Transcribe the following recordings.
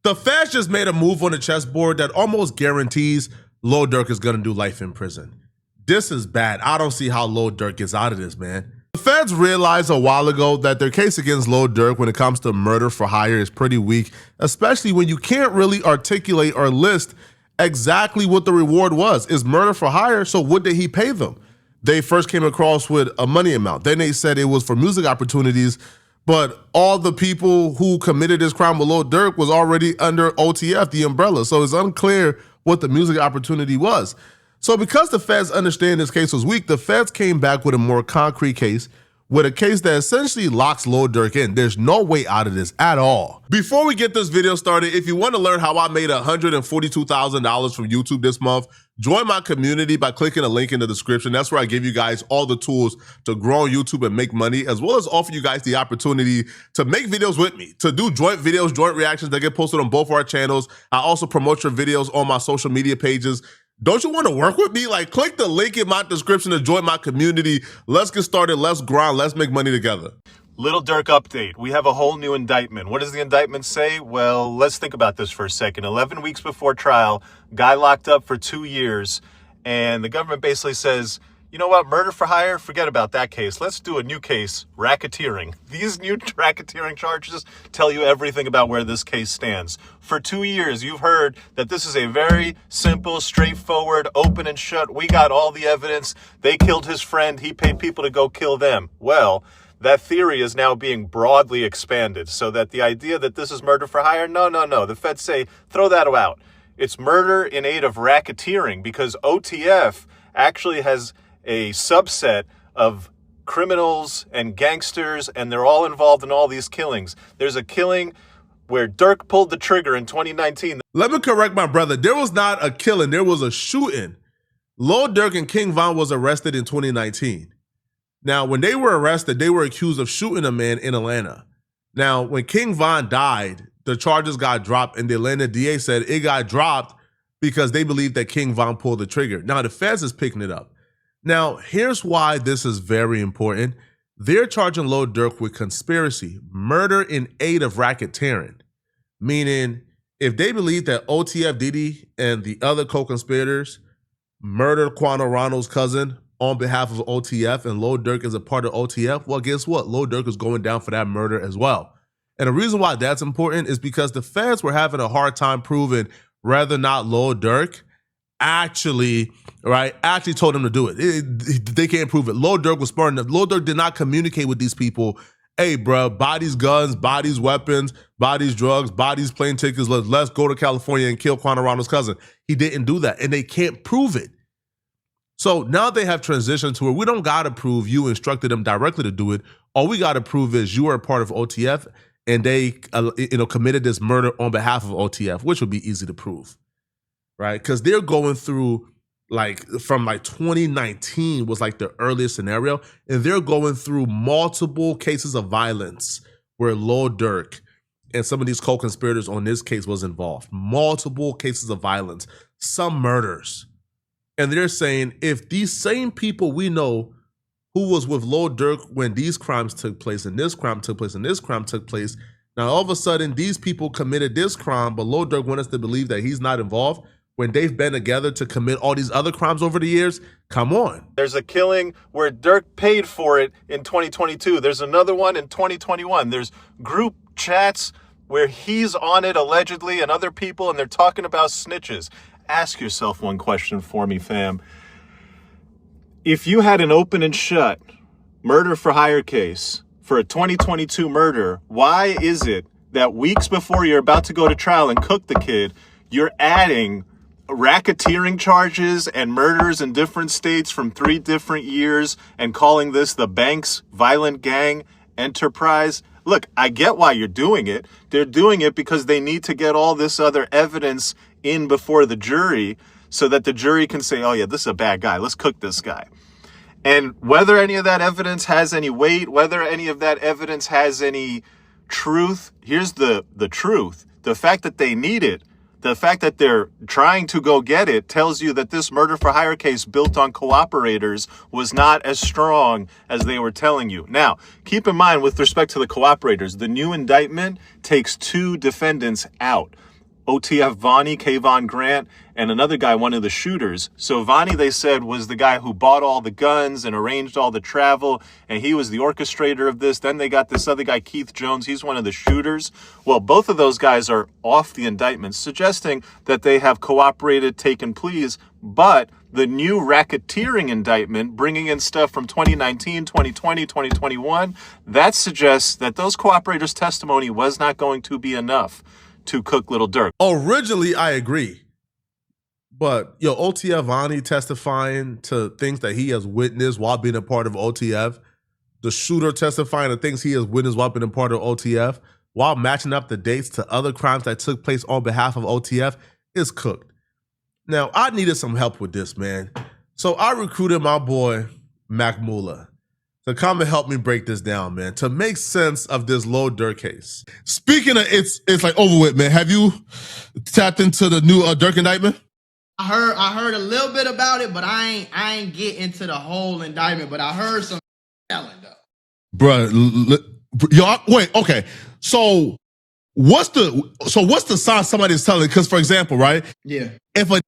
The feds just made a move on the chessboard that almost guarantees Lil Durk is going to do life in prison. This is bad. I don't see how Lil Durk gets out of this, man. The feds realized a while ago that their case against Lil Durk when it comes to murder for hire is pretty weak, especially when you can't really articulate or list exactly what the reward was. Is murder for hire, so what did he pay them? They first came across with a money amount. Then they said it was for music opportunities, but all the people who committed this crime with Lil Durk was already under OTF, the umbrella. So it's unclear what the music opportunity was. So because the feds understand this case was weak, the feds came back with a more concrete case, with a case that essentially locks Lil Durk in. There's no way out of this at all. Before we get this video started, if you want to learn how I made $142,000 from YouTube this month, join my community by clicking the link in the description. That's where I give you guys all the tools to grow on YouTube and make money, as well as offer you guys the opportunity to make videos with me, to do joint videos, joint reactions that get posted on both our channels. I also promote your videos on my social media pages. Don't you want to work with me? Like, click the link in my description to join my community. Let's get started. Let's grind. Let's make money together. Little Durk update. We have a whole new indictment. What does the indictment say? Well, let's think about this for a second. 11 weeks before trial, guy locked up for 2 years, and the government basically says, you know what, murder for hire, forget about that case. Let's do a new case, racketeering. These new racketeering charges tell you everything about where this case stands. For 2 years, you've heard that this is a very simple, straightforward, open and shut. We got all the evidence. They killed his friend. He paid people to go kill them. Well, that theory is now being broadly expanded so that the idea that this is murder for hire, no. The feds say, throw that out. It's murder in aid of racketeering because OTF actually has a subset of criminals and gangsters, and they're all involved in all these killings. There's a killing where Durk pulled the trigger in 2019. Let me correct my brother. There was not a killing. There was a shooting. Lil Durk and King Von was arrested in 2019. Now, when they were arrested, they were accused of shooting a man in Atlanta. Now, when King Von died, the charges got dropped, and the Atlanta DA said it got dropped because they believed that King Von pulled the trigger. Now, the feds is picking it up. Now, here's why this is very important. They're charging Lil Durk with conspiracy, murder in aid of racketeering, meaning if they believe that OTF Diddy and the other co-conspirators murdered Quano Ronald's cousin on behalf of OTF and Lil Durk is a part of OTF, well, guess what? Lil Durk is going down for that murder as well. And the reason why that's important is because the feds were having a hard time proving whether or not Lil Durk actually told him to do it. They can't prove it. Lil Durk was smart enough. Lil Durk did not communicate with these people. Hey, bro, bodies, guns, bodies, weapons, bodies, drugs, bodies, plane tickets. Let's go to California and kill Quano Ronald's cousin. He didn't do that, and they can't prove it. So now they have transitioned to where we don't got to prove you instructed them directly to do it. All we got to prove is you are a part of OTF, and they committed this murder on behalf of OTF, which would be easy to prove. Right, because they're going through from 2019 was like the earliest scenario, and they're going through multiple cases of violence where Lil Durk and some of these co-conspirators on this case was involved. Multiple cases of violence, some murders, and they're saying if these same people we know who was with Lil Durk when these crimes took place and this crime took place and this crime took place, now all of a sudden these people committed this crime, but Lil Durk wants us to believe that he's not involved when they've been together to commit all these other crimes over the years? Come on. There's a killing where Durk paid for it in 2022. There's another one in 2021. There's group chats where he's on it allegedly and other people, and they're talking about snitches. Ask yourself one question for me, fam. If you had an open and shut murder for hire case for a 2022 murder, why is it that weeks before you're about to go to trial and cook the kid, you're adding racketeering charges and murders in different states from 3 different years and calling this the bank's violent gang enterprise? Look, I get why you're doing it. They're doing it because they need to get all this other evidence in before the jury so that the jury can say, oh yeah, this is a bad guy. Let's cook this guy. And whether any of that evidence has any weight, whether any of that evidence has any truth, here's the truth. The fact that they need it, the fact that they're trying to go get it tells you that this murder for hire case built on cooperators was not as strong as they were telling you. Now, keep in mind with respect to the cooperators, the new indictment takes 2 defendants out. OTF Vonnie, Kayvon Grant, and another guy, one of the shooters. So Vonnie, they said, was the guy who bought all the guns and arranged all the travel, and he was the orchestrator of this. Then they got this other guy, Keith Jones. He's one of the shooters. Well, both of those guys are off the indictment, suggesting that they have cooperated, taken pleas, but the new racketeering indictment, bringing in stuff from 2019, 2020, 2021, that suggests that those cooperators' testimony was not going to be enough to cook Little Durk. Originally, I agree. But, OTF Vonnie testifying to things that he has witnessed while being a part of OTF, the shooter testifying to things he has witnessed while being a part of OTF, while matching up the dates to other crimes that took place on behalf of OTF, is cooked. Now, I needed some help with this, man. So I recruited my boy, Mac Mula, to come and help me break this down, man, to make sense of this Lil Durk case. Speaking of it's like over with, man. Have you tapped into the new Durk indictment? I heard a little bit about it, but I ain't get into the whole indictment, but I heard some telling though. Bruh, y'all, wait, okay. So what's the sign somebody's telling? Because, for example, right? Yeah. If a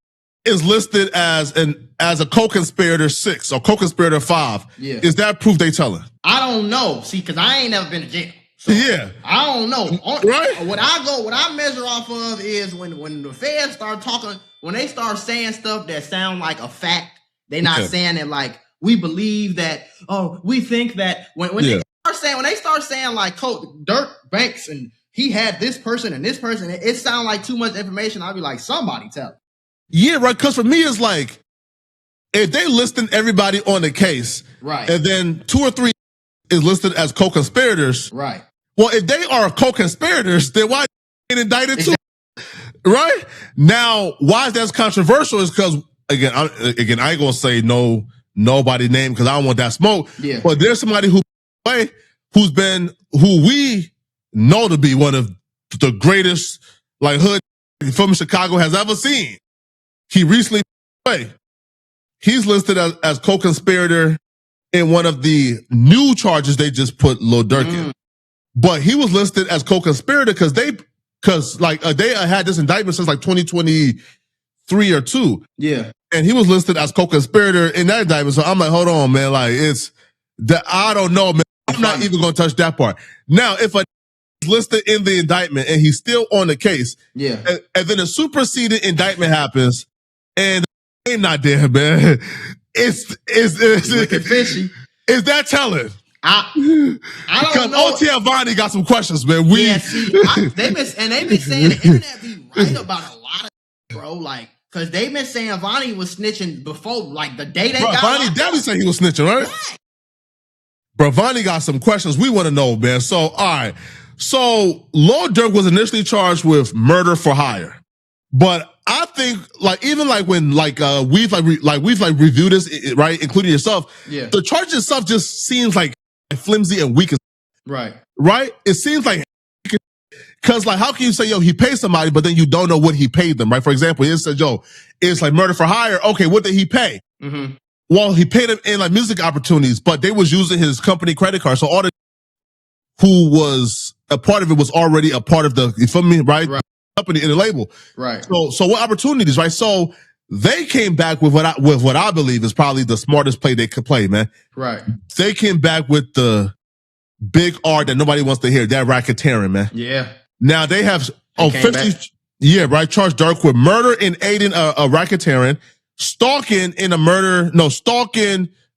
is listed as a co-conspirator 6 or co-conspirator 5, yeah, is that proof they telling? I don't know. See, because I ain't never been to jail. So yeah. I don't know. Right? What I measure off of is when the feds start talking, when they start saying stuff that sound like a fact, they're not saying it like we believe that, we think that when they start saying like Durk Banks and he had this person and this person, it sounds like too much information. I'll be like, somebody tell me. Yeah, right. Because for me, it's like if they listing everybody on the case, right, and then 2 or 3 is listed as co-conspirators, right. Well, if they are co-conspirators, then why get indicted too? Right now, why is that controversial? Is because again, I ain't gonna say nobody name because I don't want that smoke. Yeah, but there's somebody who we know to be one of the greatest like hood from Chicago has ever seen. He recently he's listed as co-conspirator in one of the new charges they just put Lil Durk in. But he was listed as co-conspirator because they had this indictment since like 2023 or 2. Yeah. And he was listed as co-conspirator in that indictment. So I'm like, hold on, man. Like it's that I don't know, man. I'm not even gonna touch that part. Now, if a listed in the indictment and he's still on the case, yeah, and then a superseded indictment happens and ain't not there, man. It's looking fishy. Is that telling? I don't know. OTF Vonnie got some questions, man. They've been saying the internet be right about a lot of bro, like, cause they've been saying Vonnie was snitching before, like the day they got Vonnie definitely said he was snitching, right? Bro, Vonnie got some questions we want to know, man. So, all right. So, Lil Durk was initially charged with murder for hire. But I think, when we've reviewed this, right, including yourself, the charge itself just seems like flimsy and weak. Right. Right? It seems like, because how can you say, he paid somebody, but then you don't know what he paid them, right? For example, it said, it's like murder for hire. Okay, what did he pay? Mm-hmm. Well, he paid him in music opportunities, but they was using his company credit card. So all the who was a part of it was already a part of the, you feel me, right? Company in the label. Right. So what opportunities, right? So they came back with what I believe is probably the smartest play they could play, man. Right. They came back with the big R that nobody wants to hear, that racketeering, man. Yeah. Now they have officially, charged Durk with murder and aiding a racketeering, stalking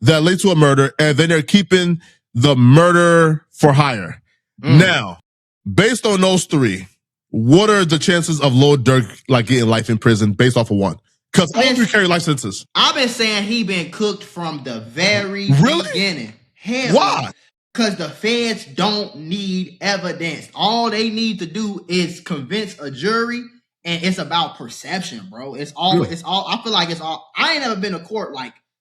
that led to a murder, and then they're keeping the murder for hire. Now, based on those 3, what are the chances of Lil Durk getting life in prison based off of one? Because all 3 carry life sentences. I've been saying he been cooked from the very beginning. Hell, why? Because the feds don't need evidence. All they need to do is convince a jury, and it's about perception, bro. I feel like it's all. I ain't never been to court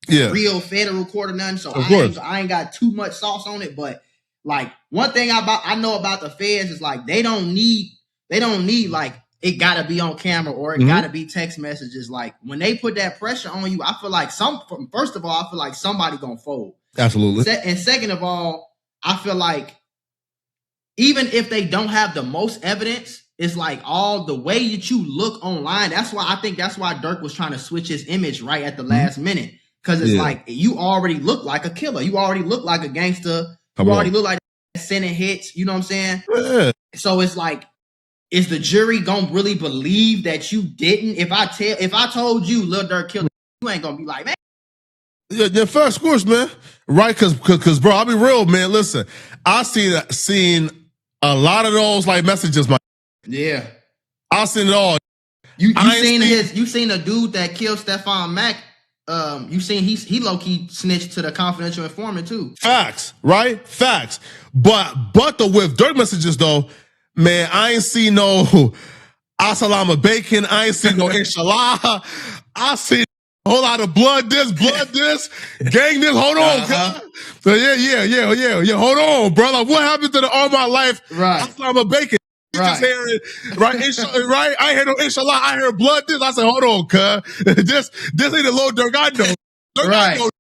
real federal court or nothing, so I ain't got too much sauce on it. But one thing I know about the feds is they don't need it gotta be on camera or it gotta be text messages. When they put that pressure on you, I feel like first of all, I feel like somebody gonna fold. Absolutely. And second of all, I feel like even if they don't have the most evidence, it's like all the way that you look online. That's why Durk was trying to switch his image right at the last minute. Because it's like you already look like a killer. You already look like a gangster. You already look like sending hits. You know what I'm saying? Yeah. So it's like, is the jury gonna really believe that you didn't? If I told you Lil Durk killed, you ain't gonna be like, man. Yeah, first course, man. Right? Cause bro, I'll be real, man. Listen, I seen a lot of those like messages, man. Yeah. I seen it all. You seen a dude that killed Stephon Mack. You seen he low key snitched to the confidential informant too. Facts, right? Facts. But the with Durk messages though, man, I ain't seen no Assalamu bacon. I ain't seen no inshallah. I seen a whole lot of blood this, gang this. Hold on, God. So yeah. Hold on, brother. What happened to the all my life? Right. Assalamu bacon. Just hearing, right? Right? I hear no inshallah. I hear blood this. I said, hold on, cuz. This ain't the Lil Durk I know. Durk I know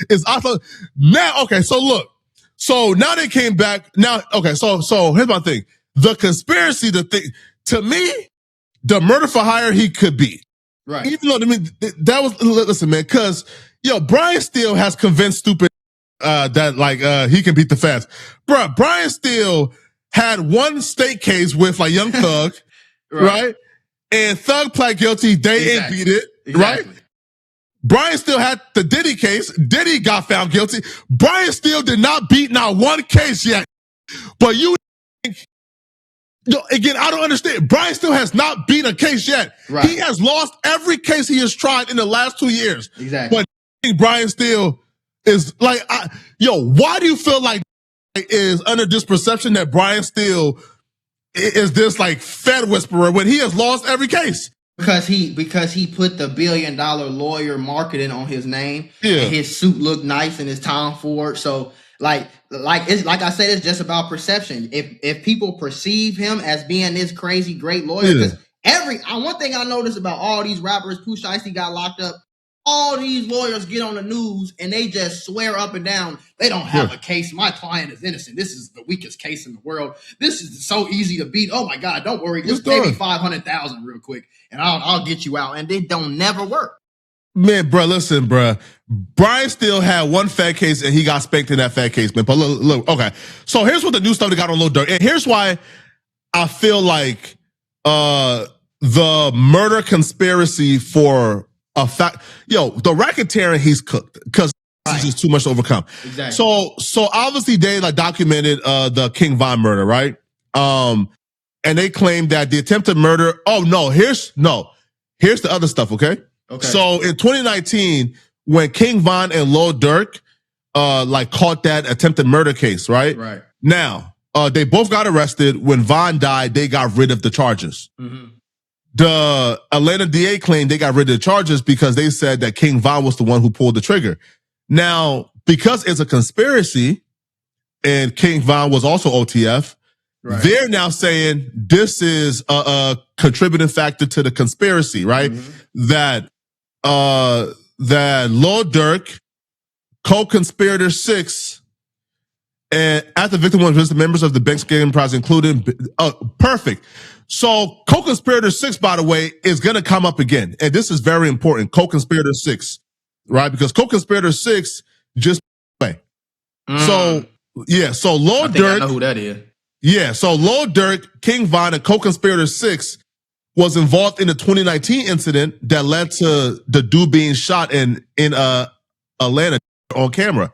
is also now. Okay, so look. So now they came back. Now, okay, so here's my thing. The conspiracy, the thing, to me, the murder for hire he could be. Right. Even though, I mean, that was, listen, man, because, Brian Steele has convinced stupid that, like, he can beat the fast. Bruh, Brian Steele had one state case with, like, Young Thug, right? And Thug pled guilty, they ain't beat it, right? Brian Steele had the Diddy case. Diddy got found guilty. Brian Steele did not beat not one case yet. But again, I don't understand. Brian Steele has not beat a case yet. Right. He has lost every case he has tried in the last 2 years. Exactly. But Brian Steele is like, why do you feel like is under this perception that Brian Steele is this like Fed whisperer when he has lost every case? Because he put the $1 billion lawyer marketing on his name. Yeah. And his suit looked nice and his Tom Ford. So it's like I said, it's just about perception. If people perceive him as being this crazy great lawyer, because one thing I noticed about all these rappers, Pooh Shiesty got locked up. All these lawyers get on the news and they just swear up and down they don't have a case. My client is innocent. This is the weakest case in the world. This is so easy to beat. Oh my God, don't worry. Just pay me $500,000 real quick and I'll get you out. And they don't never work. Man, bro, listen, bro. Brian Steele had one fat case and he got spanked in that fat case, man. But look, okay. So here's what the new stuff they got on Lil Durk. And here's why I feel like the murder conspiracy for a fact, the racketeering he's cooked because it's just too much to overcome. Exactly. So obviously they like documented the King Von murder, right? And they claimed that the attempted murder. Oh no, here's the other stuff. Okay. So in 2019, when King Von and Lil Durk like caught that attempted murder case, right? Right. Now they both got arrested. When Von died, they got rid of the charges. Mm-hmm. The Atlanta DA claimed they got rid of the charges because they said that King Von was the one who pulled the trigger. Now, because it's a conspiracy and King Von was also OTF, they're now saying this is a contributing factor to the conspiracy, right? Mm-hmm. That Lil Durk, co-conspirator 6, and at the victim was the members of the Banks Gang Project, including perfect. So co-conspirator 6, by the way, is going to come up again. And this is very important. Co-conspirator 6, right? Because co-conspirator 6 just play. So Lil Durk. I know who that is. Yeah. So Lil Durk, King Von, and co-conspirator 6 was involved in the 2019 incident that led to the dude being shot in Atlanta on camera.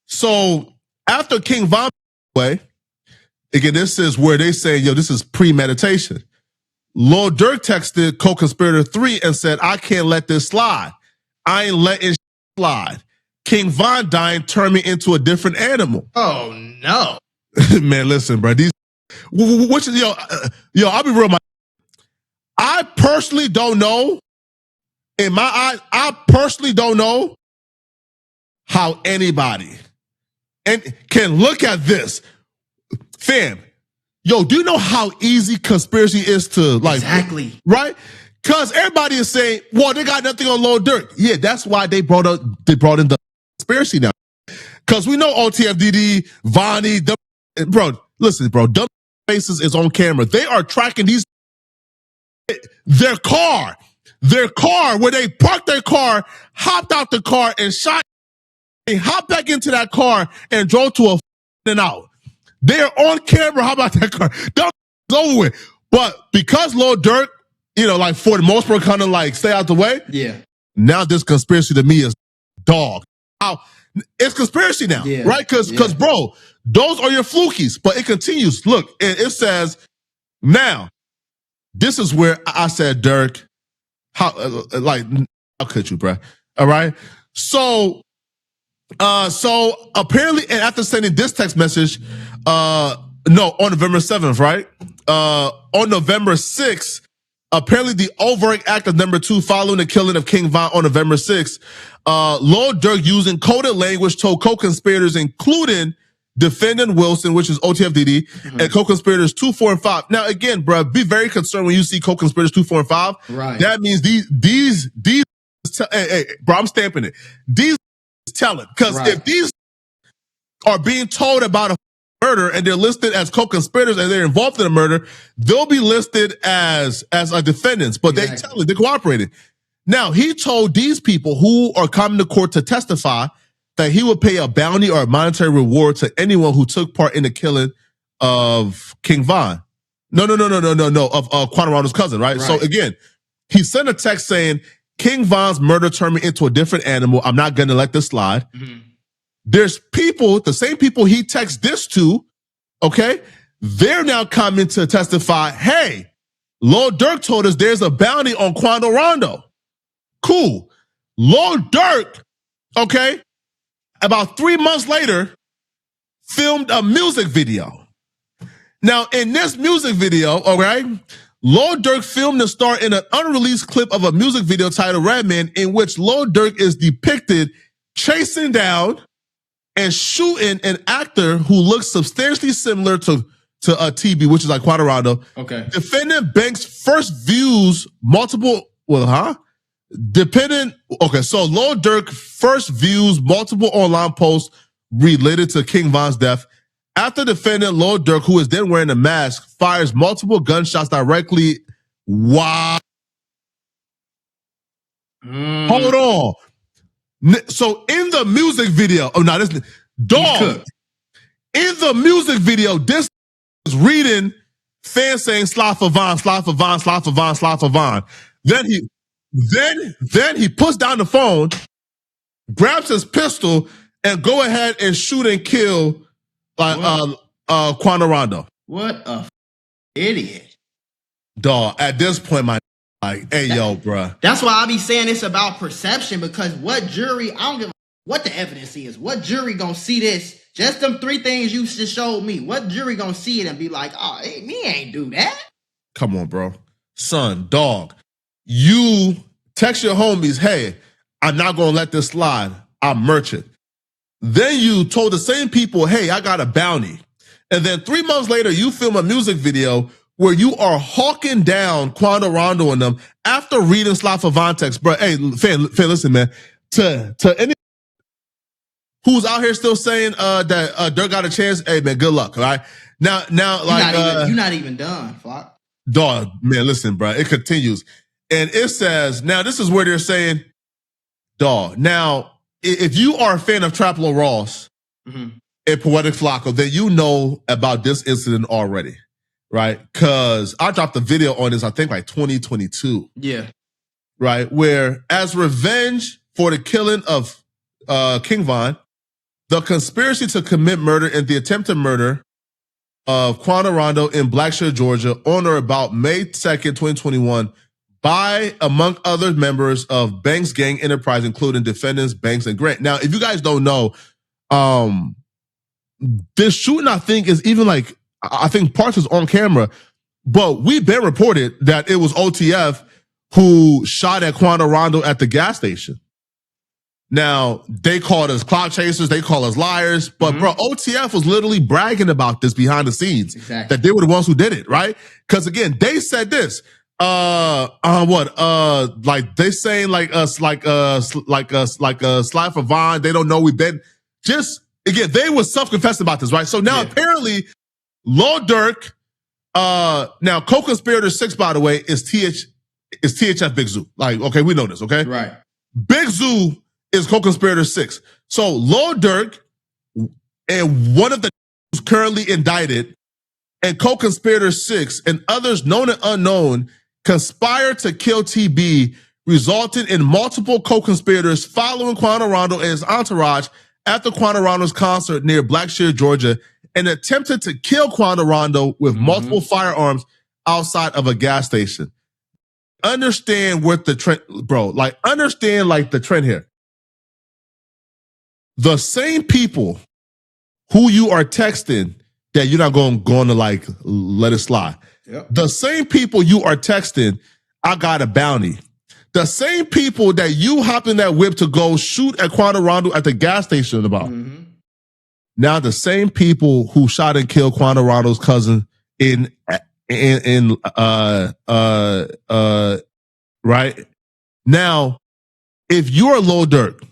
So after King Von way, again, this is where they say, this is premeditation. Lil Durk texted co-conspirator 3 and said, I can't let this slide. I ain't letting slide. King Von dying turned me into a different animal. Oh, no. Man, listen, bro. I'll be real, I personally don't know, in my eyes, I personally don't know how anybody can look at this. Fam, do you know how easy conspiracy is to like? Exactly. Right? Because everybody is saying, well, they got nothing on Lil Durk. Yeah, that's why they brought in the conspiracy now. Because we know OTFDD, Vonnie, bro, listen, bro, faces is on camera. They are tracking their car where they parked their car, hopped out the car and shot. They hopped back into that car and drove to a and out. They're on camera. How about that car? That's over with. But because Lil Durk, like for the most part, kind of like stay out the way. Yeah. Now this conspiracy to me is dog. Now, it's conspiracy now, right? Because bro, those are your flukies. But it continues. Look, it says now. This is where I said, Durk, how could you, bro? All right. So apparently, and after sending this text message, on November 7th, right? On November 6th, apparently the overt act of number 2 following the killing of King Von on November 6th, Lord Durk using coded language told co-conspirators, including defendant Wilson, which is OTFDD, and co-conspirators 2, 4, and 5. Now, again, bro, be very concerned when you see co-conspirators 2, 4, and 5. Right. That means these hey, bro, I'm stamping it. These telling, because if these are being told about a murder and they're listed as co-conspirators and they're involved in a murder, they'll be listed as defendants, but they tell it, they're cooperating. Now, he told these people who are coming to court to testify that he would pay a bounty or a monetary reward to anyone who took part in the killing of King Von. No, of Quantarondo's cousin, right? So again, he sent a text saying, King Von's murder turned me into a different animal. I'm not going to let this slide. There's people, the same people he texted this to, okay? They're now coming to testify, hey, Lord Durk told us there's a bounty on Quantarondo. Cool. Lord Durk, okay, about 3 months later, filmed a music video. Now, in this music video, all right, Lord Durk filmed the star in an unreleased clip of a music video titled Redman, in which Lord Durk is depicted chasing down and shooting an actor who looks substantially similar to TB, which is like Quantarondo. Okay. Defendant Banks first views multiple, so Lord Durk first views multiple online posts related to King Von's death. After defendant Lord Durk, who is then wearing a mask, fires multiple gunshots directly. Wow. Hold on. So in the music video, in the music video, this is reading fans saying slide for Von, slide for Von, slide for Von, slide for Von. Then he puts down the phone, grabs his pistol, and go ahead and shoot and kill Quantarondo. What a idiot. Dog, at this point, yo, bruh. That's why I be saying it's about perception, because what jury, I don't give a what the evidence is. What jury gonna see this? Just them 3 things you just showed me. What jury gonna see it and be like, oh, hey, me ain't do that? Come on, bro. Son, dog. You text your homies, hey, I'm not gonna let this slide. I'm merchant. Then you told the same people, hey, I got a bounty. And then 3 months later, you film a music video where you are hawking down Quantarondo and them after reading Slide for Von text. Bro, hey, fan, listen, man. To any who's out here still saying that Durk got a chance, hey, man, good luck, all right? Now, you're not even done, Flock. Dog, man, listen, bro. It continues. And it says, now this is where they're saying, dog, now, if you are a fan of Traplo Ross and Poetic Flocko, then you know about this incident already, right? Because I dropped a video on this, I think like 2022. Yeah. Right? Where as revenge for the killing of King Von, the conspiracy to commit murder and the attempted murder of Quantarondo in Blackshear, Georgia on or about May 2nd, 2021, by, among other members of Banks Gang Enterprise, including defendants Banks and Grant. Now, if you guys don't know, this shooting, I think, is even like, I think parts is on camera, but we've been reported that it was OTF who shot at Quantarondo at the gas station. Now, they called us clout chasers, they call us liars, but bro, OTF was literally bragging about this behind the scenes, that they were the ones who did it, right? Because again, they said this, like they saying like slide for Von, they don't know we've been, just, again, they were self-confessing about this, right? So now apparently, Lord Durk Now, co-conspirator 6, by the way, is THF Big Zoo. Like, okay, we know this, okay? Right. Big Zoo is co-conspirator 6. So Lil Durk and one of the who's currently indicted and co-conspirator 6 and others known and unknown conspired to kill TB, resulting in multiple co-conspirators following Quando Rondo and his entourage after Quando Rondo's concert near Blackshear, Georgia, and attempted to kill Quando Rondo with multiple firearms outside of a gas station. Understand what the trend, bro, like understand like the trend here. The same people who you are texting that you're not going to like let it slide. Yep. The same people you are texting, I got a bounty. The same people that you hop in that whip to go shoot at Quando Rondo at the gas station about. Now the same people who shot and killed Quando Rondo's cousin right? Now, if you're Lil Durk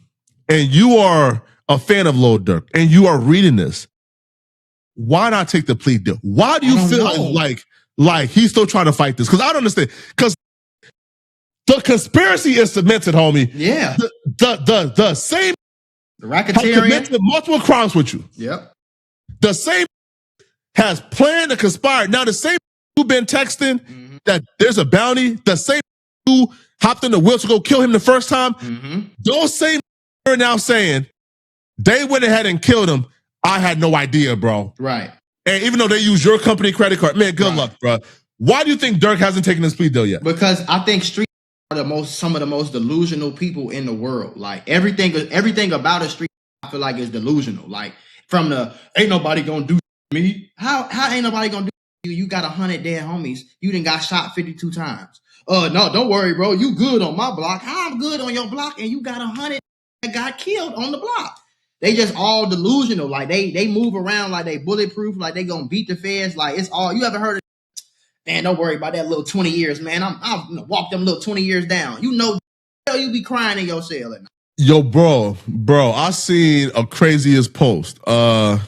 and you are a fan of Lil Durk and you are reading this, why not take the plea deal? Why do you feel like he's still trying to fight this? Because I don't understand. Because the conspiracy is cemented, homie. Yeah. The same the racketeering committed multiple crimes with you. Yep. The same has planned to conspire. Now the same who've been texting that there's a bounty, the same who hopped in the wheel to go kill him the first time, those same are now saying they went ahead and killed him. I had no idea, bro. Right. And even though they use your company credit card, man, good luck, bro. Why do you think Durk hasn't taken his plea deal yet? Because I think street are some of the most delusional people in the world. Like everything about a street, I feel like is delusional. Like from the ain't nobody gonna do me. How ain't nobody gonna do you? You got 100 dead homies. You done got shot 52 times. No, don't worry, bro. You good on my block. How I'm good on your block, and you got 100 that got killed on the block. They just all delusional. Like they move around like they bulletproof, like they gonna beat the feds. Like it's all you ever heard of. Man, don't worry about that little 20 years, man. I'll walk them little 20 years down. You know, you be crying in your cell at night. Yo, bro, I seen a craziest post. And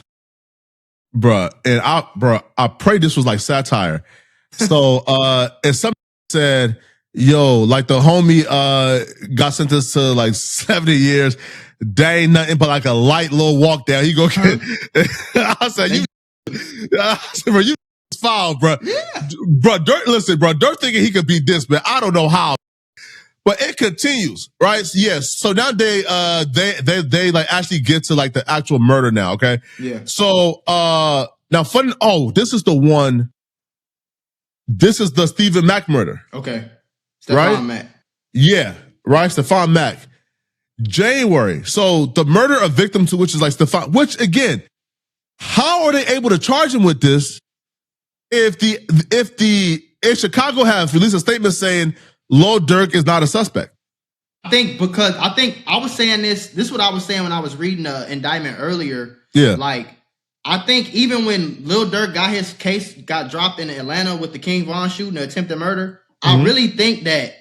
I pray this was like satire. So, and somebody said, yo, like the homie, got sentenced to like 70 years. That ain't nothing but like a light little walk down. He go get, I said, bro, you foul, bro. Yeah. Bro, Durk thinking he could beat this, but I don't know how. But it continues, right? Yes. So now they like actually get to like the actual murder now, okay? Yeah. So now fun. Oh, this is the one. This is the Stephen Mack murder. Okay. Right? Mack. Yeah. Right. Stephon Mack. January. So the murder of victim to which is like Stephon, which again, how are they able to charge him with this if Chicago have released a statement saying Lil Durk is not a suspect? I think I was saying this is what I was saying when I was reading the indictment earlier. Yeah. Like, I think even when Lil Durk got his case got dropped in Atlanta with the King Von shooting, the attempted murder, I really think that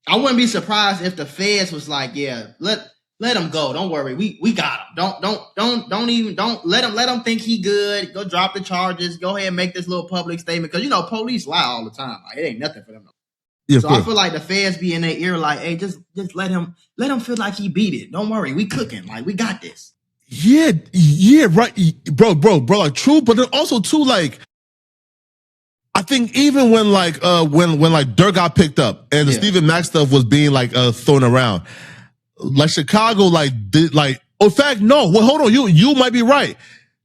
I wouldn't be surprised if the feds was like, yeah, let him go. Don't worry. We got him. Don't let him think he good. Go drop the charges. Go ahead and make this little public statement. Cause you know, police lie all the time. Like it ain't nothing for them. Yeah, so I feel like the feds be in their ear like, hey, just let him feel like he beat it. Don't worry. We cooking. Like we got this. Yeah, right. Bro, like true, but then also too, like, I think even when like Durk got picked up and the Stephen Mack stuff was being like thrown around, like Chicago did in fact, no, well, hold on, you might be right.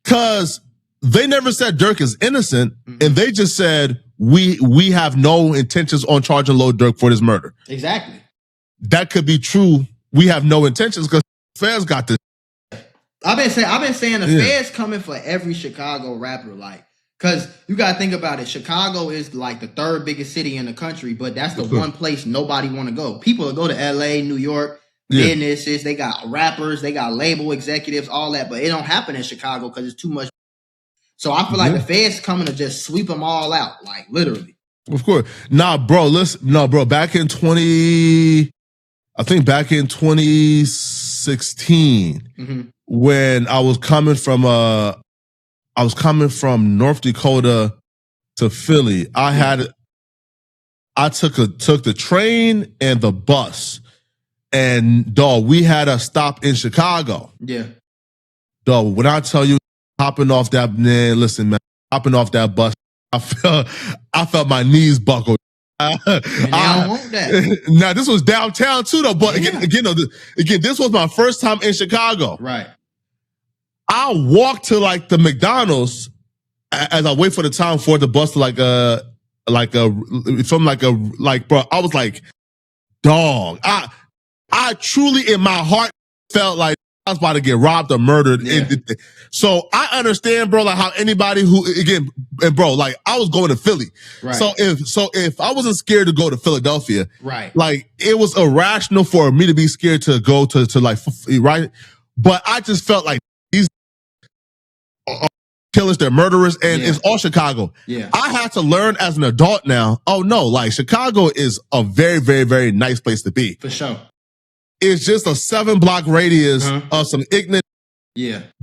Cause they never said Durk is innocent, and they just said we have no intentions on charging Lil Durk for this murder. Exactly. That could be true. We have no intentions because feds got this. I've been saying the feds coming for every Chicago rapper, like, cause you gotta think about it. Chicago is like the third biggest city in the country, but that's the one place nobody want to go. People will go to LA, New York, businesses, they got rappers, they got label executives, all that, but it don't happen in Chicago because it's too much. So I feel like the feds coming to just sweep them all out, like literally. Of course. Back in 2016, when I was coming from North Dakota to Philly, I took the train and the bus, and dog, we had a stop in Chicago. Yeah. Dog, when I tell you hopping off that hopping off that bus, I felt my knees buckle. And I don't want that. Now this was downtown too, though. But again, this was my first time in Chicago. Right. I walked to like the McDonald's as I wait for the time for the bus to bro, I was like, dog, I truly in my heart felt like I was about to get robbed or murdered. Yeah. So I understand, bro, like how anybody like I was going to Philly. Right. So if I wasn't scared to go to Philadelphia, right, like it was irrational for me to be scared to go to like, right. But I just felt like these killers, they're murderers, and it's all Chicago. Yeah. I had to learn as an adult now, oh no, like Chicago is a very, very, very nice place to be. For sure. It's just a 7-block radius of some ignorant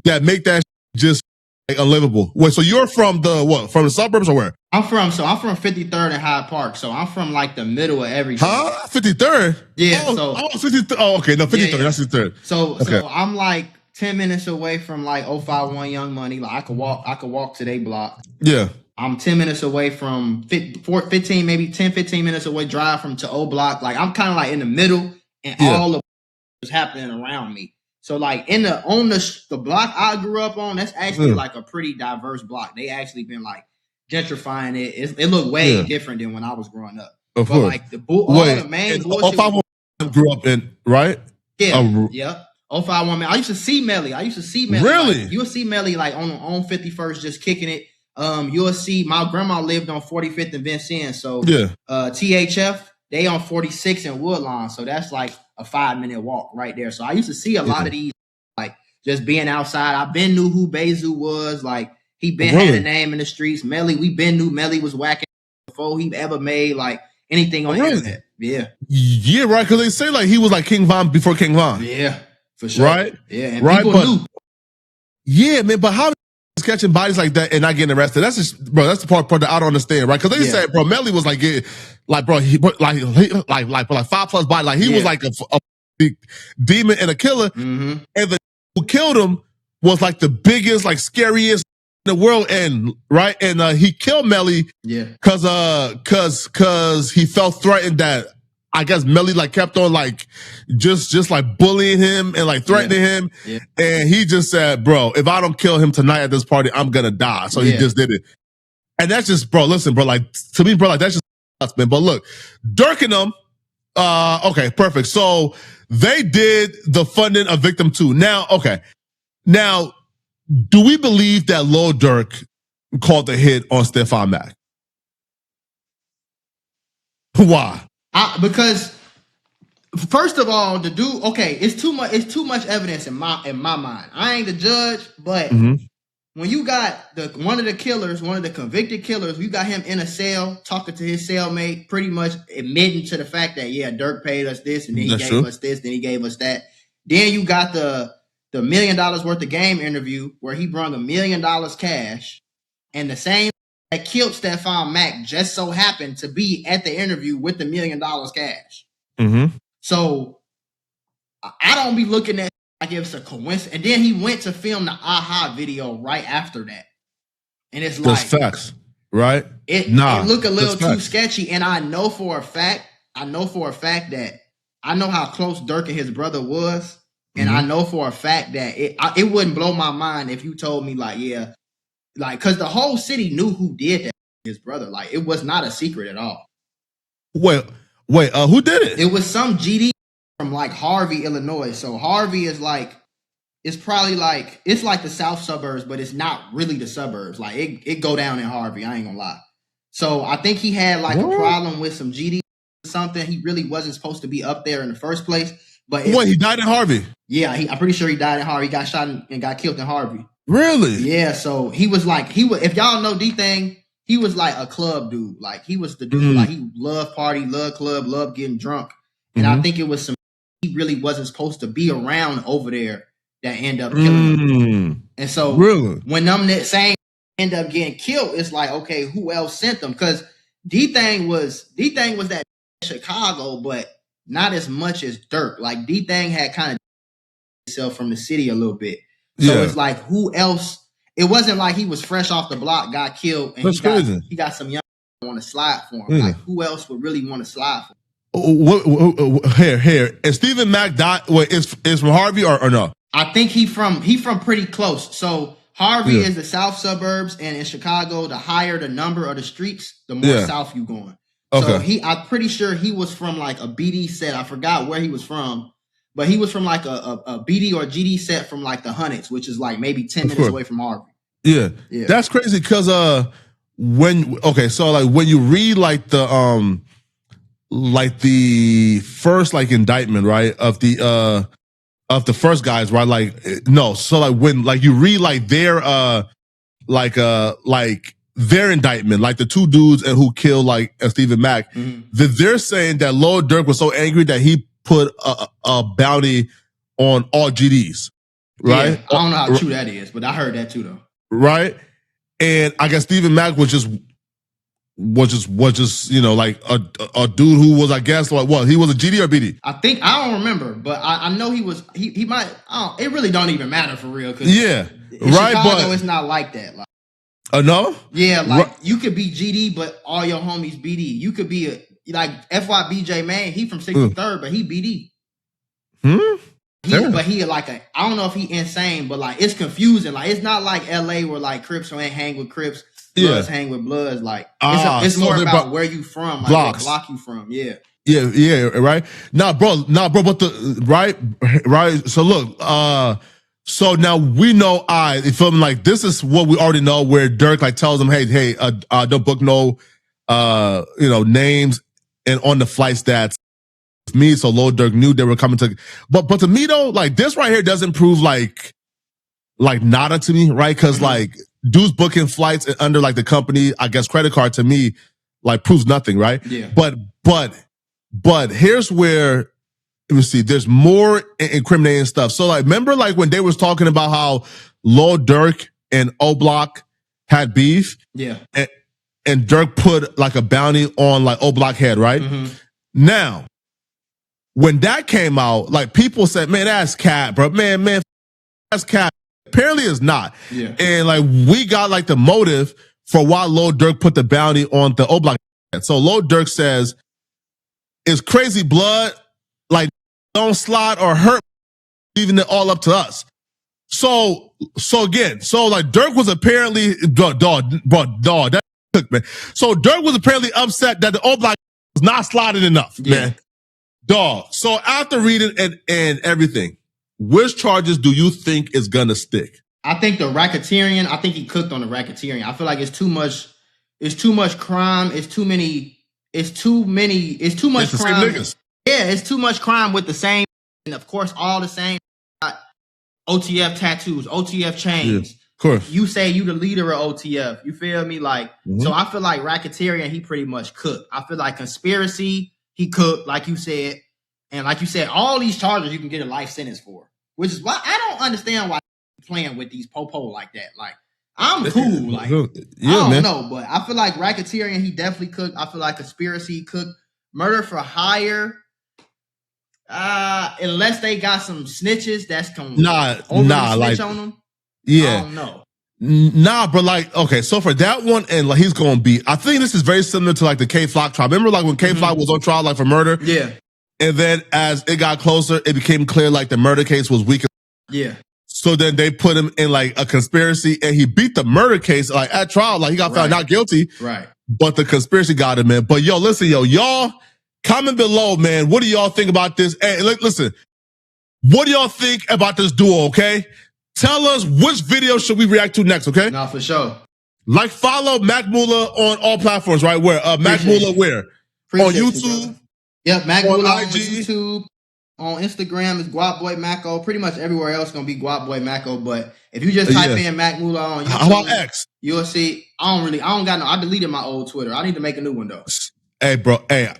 that make that just like unlivable. Wait, so you're from from the suburbs or where? I'm from 53rd and Hyde Park, so I'm from like the middle of everything. 53rd? Yeah. 53rd. Oh, okay, no, 53rd. That's 53rd. So I'm like 10 minutes away from like 051 Young Money. Like I could walk to their block. Yeah. I'm 10 minutes away from 15 minutes away drive from to O Block. Like I'm kind of like in the middle, and all the is happening around me. So like on the block I grew up on, that's actually like a pretty diverse block. They actually been like gentrifying it. It looked way different than when I was growing up. Of course. Like the main bullshit. 051 grew up in, right? Yeah. Yeah. 051 man. I used to see Melly. Really? Like, you'll see Melly like on 51st just kicking it. You'll see my grandma lived on 45th and Vincennes. So THF, they on 46 and Woodlawn. So that's like a 5-minute walk right there. So I used to see a lot of these, like just being outside. I been knew who Bezu was. Like he been had a name in the streets. Melly, we been knew Melly was whacking before he ever made like anything on the internet. Yeah. Yeah, right. Because they say like he was like King Von before King Von. Yeah, for sure. Right? Yeah, and people knew. Yeah, man, but how catching bodies like that and not getting arrested? That's just, bro, that's the part that I don't understand, right? Because they said, bro, Melly was like, like 5+ bodies. Like he was like a big demon and a killer. And the who killed him was like the biggest, like scariest in the world. And right. And he killed Melly. Yeah. Cause he felt threatened that I guess Melly like kept on like just like bullying him and like threatening him. Yeah. And he just said, bro, if I don't kill him tonight at this party, I'm gonna die. So he just did it. And that's just, bro, listen, bro, like to me, bro, like that's just nuts, man. But look, Durk and them, okay, perfect. So they did the funding of Victim 2. Now, okay. Now, do we believe that Lil Durk called the hit on Stefan Mack? Why? Because first of all, the dude, okay, it's too much evidence in my mind. I ain't the judge, but when you got one of the convicted killers, you got him in a cell talking to his cellmate, pretty much admitting to the fact that Durk paid us this, and then he gave us this, then he gave us that. Then you got the $1 million worth of game interview where he brought $1 million cash, and the same that killed Stefan Mack just so happened to be at the interview with the $1 million cash. So I don't be looking at like it's a coincidence. And then he went to film the Aha video right after that. And it's like, that's facts, right? It looked a little too sketchy. And I know for a fact that I know how close Durk and his brother was. And I know for a fact that it wouldn't blow my mind if you told me like, because the whole city knew who did that to his brother. Like, it was not a secret at all. Wait, who did it? It was some GD from like Harvey, Illinois. So Harvey is like, it's probably like, it's like the south suburbs, but it's not really the suburbs. Like it go down in Harvey. I ain't gonna lie. So I think he had like a problem with some GD or something. He really wasn't supposed to be up there in the first place. But he died in Harvey? Yeah, I'm pretty sure he died in Harvey. He got shot and got killed in Harvey. Really? Yeah, so he was like, if y'all know D-Thing, he was like a club dude. Like he was the dude, like he loved party, loved club, loved getting drunk. And I think it was some he really wasn't supposed to be around over there that ended up killing him. And so when them that same end up getting killed, it's like, okay, who else sent them? Because D-Thang was that Chicago, but not as much as Durk. Like D-Thang had kind of himself from the city a little bit. So it's like, who else? It wasn't like he was fresh off the block, got killed, and he got some young want to slide for him. Like, who else would really want to slide for him? Here. And Stephen Mack died. Wait, is from Harvey or no? I think he from pretty close. So Harvey is the south suburbs, and in Chicago, the higher the number of the streets, the more south you going. So I'm pretty sure he was from like a BD set. I forgot where he was from, but he was from like a BD or GD set from like the Hunnits, which is like maybe 10 minutes away from Harvey. Yeah. That's crazy because when you read like the first like indictment, right, of the first guys, right, like so like when like you read like their their indictment, like the two dudes and who killed like Stephen Mack, that they're saying that Lord Durk was so angry that he put a bounty on all GDs, right? Yeah, I don't know how true that is, but I heard that too though. Right, and I guess Stephen Mack was just like a dude who was, I guess, like what, he was a GD or BD? I don't remember, but I know he was. He might. It really don't even matter for real. Cause right. Chicago, it's not like that. Like, no. Yeah, like you could be GD, but all your homies BD. You could be like FYBJ man. He from 63rd, but he BD. But he like I don't know if he insane, but like it's confusing. Like it's not like LA where like Crips don't hang with Crips, Bloods hang with Bloods. Like it's more about where you from, like what block you from. Yeah, right. Nah, bro. But the right. So look, so now we know. You feel me? Like this is what we already know. Where Durk like tells them, hey, don't book no, names and on the flight stats. Me, so Lord Durk knew they were coming to, but to me though, like this right here doesn't prove like nada to me, right? Because like dudes booking flights under like the company, I guess credit card to me like proves nothing, right? Yeah. But here's where, let me see, there's more incriminating stuff. So like, remember like when they was talking about how Lord Durk and O-Block had beef? Yeah. And Durk put like a bounty on like O-Block head, right? Now, when that came out, like people said, man, that's cat, bro. Man, that's cat. Apparently it's not. Yeah. And like we got like the motive for why Lord Durk put the bounty on the O-Block head. So Lord Durk says, it's crazy blood, like don't slide or hurt, leaving it all up to us. So like Durk was apparently, dog, that took, man. So Durk was apparently upset that the O-Block was not sliding enough, man. Dog. So after reading and everything, which charges do you think is gonna stick? I think the racketeering. I think he cooked on the racketeering. I feel like it's too much. It's too much crime. It's too much crime. Yeah, it's too much crime with the same, and of course, all the same. OTF tattoos, OTF chains. Yeah, of course. You say you the leader of OTF. You feel me? Like, so I feel like racketeering, he pretty much cooked. I feel like conspiracy, he cooked, like you said. And like you said, all these charges you can get a life sentence for. Which is why I don't understand why playing with these popo like that. Like, I'm cool. Like, I don't know, but I feel like racketeering, he definitely cooked. I feel like conspiracy, he cooked. Murder for hire. Unless they got some snitches that's snitch like on them. Yeah. I don't know. Nah, but like, okay, so for that one, and like he's gonna be, I think this is very similar to like the K-Flock trial. Remember like when K-Flock was on trial like for murder? Yeah. And then as it got closer, it became clear like the murder case was weak. Yeah. So then they put him in like a conspiracy and he beat the murder case like at trial. Like he got found not guilty. Right. But the conspiracy got him in. But yo, listen, y'all comment below, man. What do y'all think about this? Hey, listen, what do y'all think about this duo, okay? Tell us which video should we react to next, okay? No, for sure. Like, follow Mac Mula on all platforms, right? Where? Mac Mula where? On YouTube? Yep, Mac Mula on YouTube. On Instagram is Guap Boy Maco. Pretty much everywhere else gonna be Guap Boy Maco. But if you just type in Mac Mula on YouTube, how about X? You'll see. I deleted my old Twitter. I need to make a new one though. Hey, bro. Hey,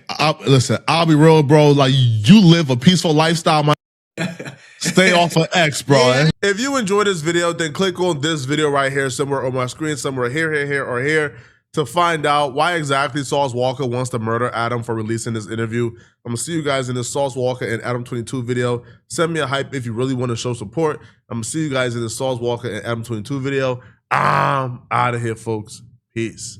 listen. I'll be real, bro. Like you live a peaceful lifestyle, man. Stay off of X, bro. Yeah. If you enjoyed this video, then click on this video right here, somewhere on my screen, somewhere here, or here, to find out why exactly Sauce Walka wants to murder Adam for releasing this interview. I'm gonna see you guys in this Sauce Walka and Adam 22 video. Send me a hype if you really want to show support. I'm gonna see you guys in this Sauce Walka and Adam 22 video. I'm out of here, folks. Peace.